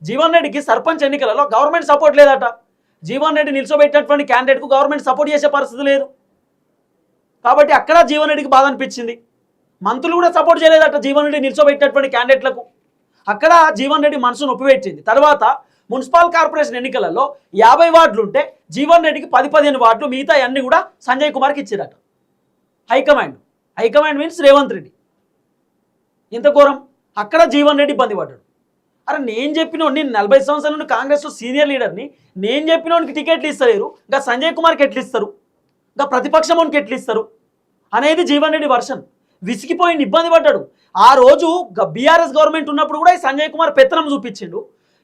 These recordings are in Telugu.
జీవన్ రెడ్డికి సర్పంచ్ ఎన్నికలలో గవర్నమెంట్ సపోర్ట్ లేదట. జీవన్ రెడ్డి నిల్చోబెట్టినటువంటి క్యాండిడేట్కు గవర్నమెంట్ సపోర్ట్ చేసే పరిస్థితి లేదు. కాబట్టి అక్కడ జీవన్ రెడ్డికి బాధ అనిపించింది. మంత్రులు కూడా సపోర్ట్ చేయలేదట జీవన్ రెడ్డి నిల్చోబెట్టినటువంటి క్యాండిడేట్లకు. అక్కడ జీవన్ రెడ్డి మనసు నొప్పిపెట్టింది. తర్వాత మున్సిపల్ కార్పొరేషన్ ఎన్నికలలో 50 వార్డులు ఉంటే జీవన్ రెడ్డికి 10-15 వార్డులు, మిగతా అన్ని కూడా సంజయ్ కుమార్కి ఇచ్చారట. High command means Revanth Reddy. ఇంత ఘోరం. అక్కడ జీవన్ రెడ్డి ఇబ్బంది పడ్డాడు. అరే నేను చెప్పినోడిని, నేను 40 సంవత్సరాల నుండి కాంగ్రెస్లో సీనియర్ లీడర్ని, నేను చెప్పినోడికి టికెట్లు ఇస్తలేరు, ఇంకా సంజయ్ కుమార్కి ఎట్లు ఇస్తారు, ఇంకా ప్రతిపక్షంకి ఎట్లు ఇస్తారు అనేది జీవన్ రెడ్డి వర్షన్. విసిగిపోయింది, ఇబ్బంది పడ్డాడు. ఆ రోజు బీఆర్ఎస్ గవర్నమెంట్ ఉన్నప్పుడు కూడా ఈ సంజయ్ కుమార్ పెత్తనం చూపించిండు.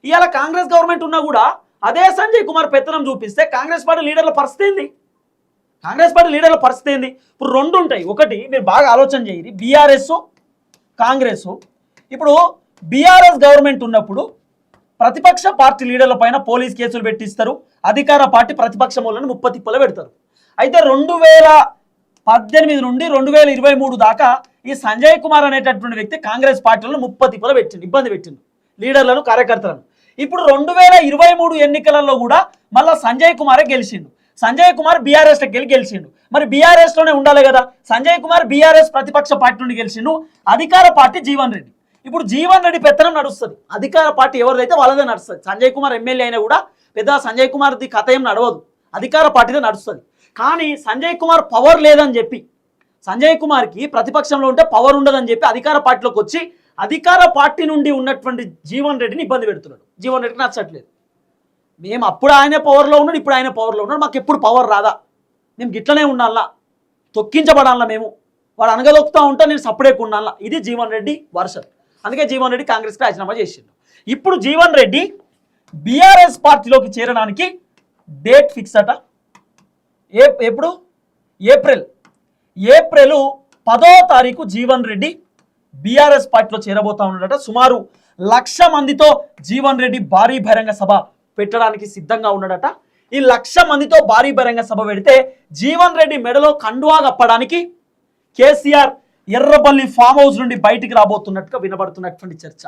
ఇవాళ కాంగ్రెస్ గవర్నమెంట్ ఉన్నా కూడా అదే సంజయ్ కుమార్ పెత్తనం చూపిస్తే కాంగ్రెస్ పార్టీ లీడర్ల పరిస్థితి ఏంది? ఇప్పుడు రెండు ఉంటాయి. ఒకటి మీరు బాగా ఆలోచన చేయండి, బీఆర్ఎస్ కాంగ్రెస్. ఇప్పుడు బీఆర్ఎస్ గవర్నమెంట్ ఉన్నప్పుడు ప్రతిపక్ష పార్టీ లీడర్ల పైన పోలీస్ కేసులు పెట్టిస్తారు, అధికార పార్టీ ప్రతిపక్ష మూలను 30 తిప్పలు పెడతారు. అయితే 2018 నుండి 2023 దాకా ఈ సంజయ్ కుమార్ అనేటటువంటి వ్యక్తి కాంగ్రెస్ పార్టీలను 30 తిప్పలు పెట్టిండు, ఇబ్బంది పెట్టిండు లీడర్లను, కార్యకర్తలను. ఇప్పుడు 2023 ఎన్నికలలో కూడా మళ్ళీ సంజయ్ కుమారే గెలిచిండు. సంజయ్ కుమార్ బీఆర్ఎస్లోకి వెళ్ళి గెలిచిండు. మరి బీఆర్ఎస్లోనే ఉండాలి కదా. సంజయ్ కుమార్ బీఆర్ఎస్ ప్రతిపక్ష పార్టీ నుండి గెలిచిండు, అధికార పార్టీ జీవన్ రెడ్డి. ఇప్పుడు జీవన్ రెడ్డి పెత్తనం నడుస్తుంది, అధికార పార్టీ ఎవరిదైతే వాళ్ళదే నడుస్తుంది. సంజయ్ కుమార్ ఎమ్మెల్యే అయినా కూడా పెద్ద సంజయ్ కుమార్ది కథ ఏం నడవదు, అధికార పార్టీదే నడుస్తుంది. కానీ సంజయ్ కుమార్ పవర్ లేదని చెప్పి, సంజయ్ కుమార్కి ప్రతిపక్షంలో ఉంటే పవర్ ఉండదని చెప్పి అధికార పార్టీలోకి వచ్చి అధికార పార్టీ నుండి ఉన్నటువంటి జీవన్ రెడ్డిని ఇబ్బంది పెడుతున్నాడు. జీవన్ రెడ్డికి నచ్చట్లేదు. మేము అప్పుడు ఆయన పవర్లో ఉన్నాడు, ఇప్పుడు ఆయన పవర్లో ఉన్నాడు, మాకు ఎప్పుడు పవర్ రాదా, మేము గిట్లనే ఉండాలా, తొక్కించబడాలా, మేము వాడు అనగదొక్కుతూ ఉంటా, నేను సపరేట్గా ఉండాలా. ఇది జీవన్ రెడ్డి వర్షన్. అందుకే జీవన్ రెడ్డి కాంగ్రెస్కి రాజీనామా చేసిండు. ఇప్పుడు జీవన్ రెడ్డి బీఆర్ఎస్ పార్టీలోకి చేరడానికి డేట్ ఫిక్స్ అట. ఎప్పుడు? ఏప్రిల్ 10వ తారీఖు జీవన్ రెడ్డి బీఆర్ఎస్ పార్టీలో చేరబోతా ఉన్నాడట. సుమారు 1,00,000 మందితో జీవన్ రెడ్డి భారీ బహిరంగ సభ పెట్టడానికి సిద్ధంగా ఉన్నాడట. ఈ 1,00,000 మందితో భారీ బహిరంగ సభ పెడితే జీవన్ రెడ్డి మెడలో కండువా కప్పడానికి కేసీఆర్ ఎర్రబల్లి ఫామ్ హౌస్ నుండి బయటికి రాబోతున్నట్టుగా వినబడుతున్నటువంటి చర్చ.